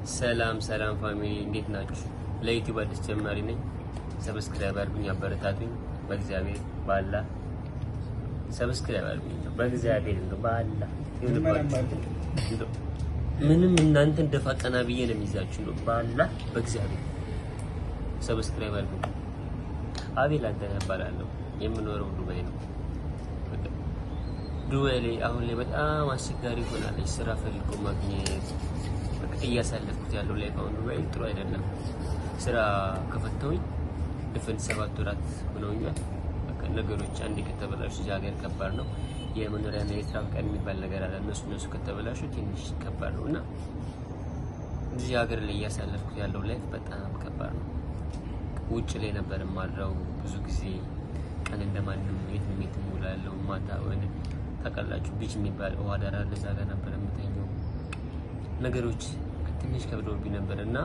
ሰላም ፋሚሊ እንዴት ናችሁ? ለዩቲዩብ አዲስ ጀማሪ ነኝ። ሰብስክራይብ አድርጉኝ፣ አበረታቱኝ። በእግዚአብሔር በአላህ ሰብስክራይብ አድርጉኝ። በእግዚአብሔር እንደው በአላህ ምንም እናንተ እንደፋ ቀና ብዬ ነው የሚይዛችሁ ነው። በአላህ በእግዚአብሔር ሰብስክራይብ አድርጉኝ። አቤል አዳነ እባላለሁ። የምኖረው ዱባይ ነው። ዱባይ ላይ አሁን ላይ በጣም አስቸጋሪ ሆናለች ስራ ፈልጎ ማግኘት። እያሳለፍኩት ያለው ላይፍ አሁን ዱባይ ጥሩ አይደለም። ስራ ከፈተውኝ ድፍን 7 ወራት ሆነውኛል። በቃ ነገሮች አንዴ ከተበላሹ እዚህ ሀገር ከባድ ነው። የመኖሪያና የስራ ፈቃድ የሚባል ነገር አለ። እነሱ ከተበላሹ ትንሽ ከባድ ነውና እዚህ ሀገር ላይ እያሳለፍኩት ያለው ላይፍ በጣም ከባድ ነው። ውጭ ላይ ነበር ማድረው ብዙ ጊዜ ቀን እንደማንም የት ሙላለው ማታ ወደ ታውቃላችሁ ቢች የሚባል ውሃ ዳር አለ። እዛ ጋር ነበር የምተኛው። ነገሮች ትንሽ ከብዶብኝ ነበርና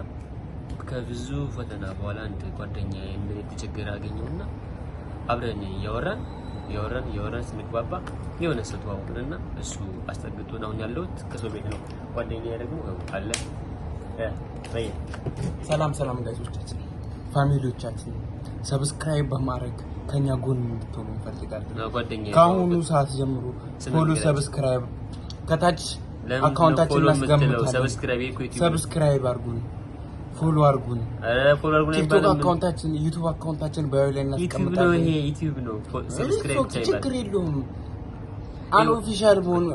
ከብዙ ፈተና በኋላ አንድ ጓደኛዬ ምን የተቸገረ አገኘውና አብረን እያወራን ስንግባባ የሆነ ሰው ተዋወቅንና እሱ አስጠግቶን አሁን ያለሁት ከሰው ቤት ነው። ጓደኛዬ ደግሞ አለ። ሰላም ጋይሶቻችን፣ ፋሚሊዎቻችን ሰብስክራይብ በማድረግ ከኛ ጎን እንድትሆኑ እንፈልጋለን። ከአሁኑ ሰዓት ጀምሮ ፎሎ ሰብስክራይብ ከታች አካውንታችንን እናስቀምጣለን። ሰብስክራይብ አድርጉን፣ ፎሎ አድርጉን። ቲክቶክ አካውንታችን፣ ዩቲዩብ አካውንታችን ባዮ ላይ እናስቀምጣለን። ይሄ ዩቲዩብ ነው። ሰብስክራይብ ችግር የለውም። አንኦፊሻል ሆኖ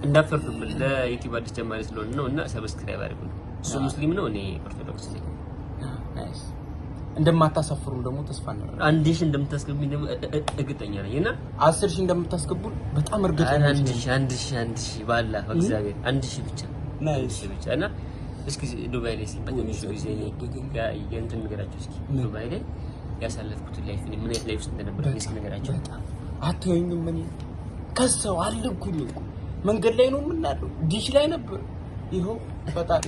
እንዳፈርዱብን ለዩቲዩብ አዲስ ጀማሪ ስለሆነ ነው እና ሰብስክራይብ አድርጉን። እሱ ሙስሊም ነው፣ እኔ ኦርቶዶክስ ነኝ። ናይስ። እንደማታሳፍሩን ደግሞ ተስፋ እናደርጋለን። 1000 እንደምታስገቡኝ ደግሞ እርግጠኛ ነኝ እና 10000 እንደምታስገቡን በጣም እርግጠኛ ነኝ። 1000 ባላ በእግዚአብሔር 1000 ብቻ ናይስ ብቻ እና እስኪ ዱባይ ላይ ሲመጣ ጊዜ የእንትን ነገራችሁ እስኪ ዱባይ ላይ ያሳለፍኩት ላይፍ ምን አይነት ላይፍ እንደነበር እስኪ ነገራችሁ። አትወኝም። ምን ከሰው አልኩኝ እኮ መንገድ ላይ ነው የምናለው። ዲሽ ላይ ነበር። ይኸው ፈጣሪ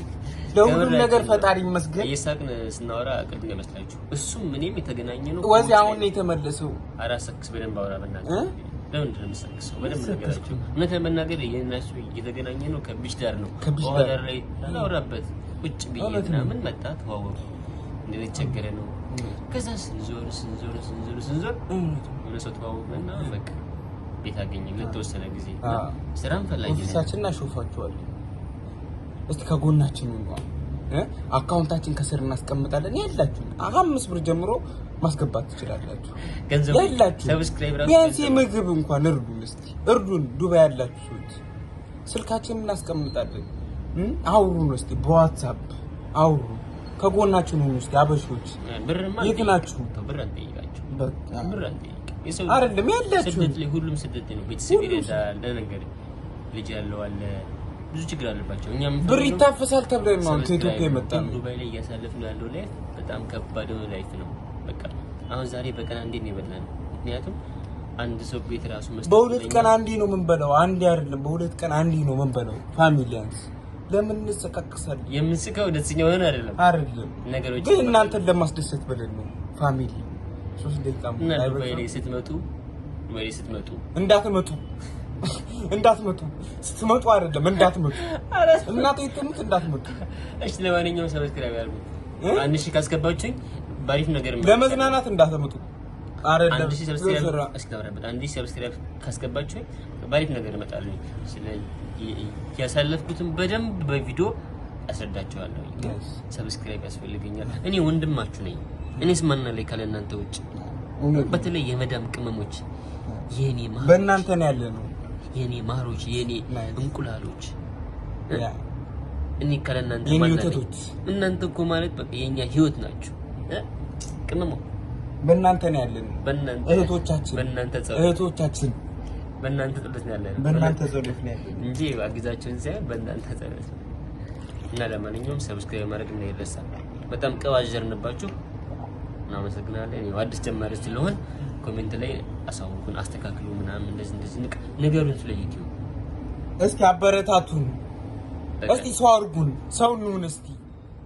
ለሁሉም ነገር ፈጣሪ ይመስገን። እየሳቅን ስናወራ ቅድም ያመስላችሁ እሱም ምንም የተገናኘ ነው። ወዚ አሁን ነው የተመለሰው። አራሰክስ በደንብ አውራ በእናትህ ለምን እንደምሰክሰው በደንብ ነገራችሁ። እውነት ለመናገር የእነሱ እየተገናኘ ነው ከቢች ዳር ነው። ወደር ላይ አውራበት ቁጭ ብዬ ምናምን መጣ ተዋወቁ። እንደዚህ ቸገረ ነው። ከዛ ስንዞር ምን ሰው ተዋወቅና በቃ ቤት አገኘን ለተወሰነ ጊዜ። ስራም ፈላጊ ነው። ኦፊሳችንና ሾፋችኋል። እስቲ ከጎናችን ነው። አካውንታችን ከስር እናስቀምጣለን። ያላችሁ 5 ብር ጀምሮ ማስገባት ትችላላችሁ። ገንዘብ ያላችሁ ሰብስክራይብ ራሱ ቢያንስ ምግብ እንኳን እርዱን። እስቲ እርዱን። ዱባይ ያላችሁ ስልካችንን እናስቀምጣለን። አውሩን። እስቲ በዋትስአፕ አውሩ። ከጎናችን ነው። እስቲ አበሾች የት ናችሁ? ብር አንጠይቃችሁ። ብር አንጠይቅ አይደለም ያላችሁ ስደት ላይ ሁሉም ስደት ነው። ቤተሰብ ይረዳል። ለነገር ልጅ ያለው አለ ብዙ ችግር አለባቸው። እኛም ብር ይታፈሳል ተብለን ነው ከኢትዮጵያ የመጣነው። ዱባይ ላይ እያሳለፍን ያለው ላይፍ በጣም ከባድ ነው ላይፍ ነው። በቃ አሁን ዛሬ በቀን አንዴ ነው የበላነው። ምክንያቱም አንድ ሰው ቤት ራሱ መስጠት በሁለት ቀን አንዴ ነው የምንበላው። አንዴ አይደለም በሁለት ቀን አንዴ ነው የምንበላው። ፋሚሊያንስ ለምን እንሰቃቀሳለን? የምንስቀው ደስተኛ ሆነን አይደለም ነገሮች ግን እናንተን ለማስደሰት ብለን ነው። ፋሚሊ 3 ደቂቃ እና ዱባይ ላይ ስትመጡ እንዳትመጡ ስትመጡ አይደለም እንዳትመጡ። እናቴ ትምት እንዳትመጡ። እሺ ለማንኛውም ሰብስክራይብ አድርጉ። 1000 ካስገባችሁኝ ባሪፍ ነገር ለመዝናናት እንዳትመጡ አይደለም። 1000 ሰብስክራይብ ካስገባችሁኝ ባሪፍ ነገር እመጣለሁ። ስለዚህ ያሳለፍኩትን በደንብ በቪዲዮ አስረዳችኋለሁ። ሰብስክራይብ ያስፈልገኛል። እኔ ወንድማችሁ ነኝ። እኔስ ማን ላይ ካለ እናንተ ውጭ በተለይ የመዳም ቅመሞች የኔ ማሮች በእናንተ ነው ያለነው። የኔ ማሮች የኔ እንቁላሎች እኔ ካለ እናንተ ማለት እናንተ እኮ ማለት በቃ የኛ ህይወት ናችሁ። ቅመሞ በእናንተ ነው ያለነው። በእናንተ እህቶቻችን በእናንተ ጸሎት ነው ያለነው። በእናንተ ጸሎት ነው ያለነው እንጂ አግዛችሁን ሳይሆን በእናንተ ጸሎት ነው። እና ለማንኛውም ሰብስክራይብ ማድረግ እንዳይረሳ። በጣም ቀባጀርንባችሁ። እናመሰግናለን። እኔ አዲስ ጀማሪ ስለሆነ ኮሜንት ላይ አሳውቁን፣ አስተካክሉ ምናምን እንደዚህ ነገሩን ስለ ዩቲዩብ እስኪ አበረታቱን። እስቲ ሰው አድርጉን። ሰው እንሁን።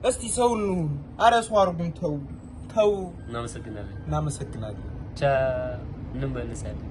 እስቲ ሰው እንሁን። ኧረ ሰው አድርጉን። ተው። እናመሰግናለን። ቻ እንመለሳለን።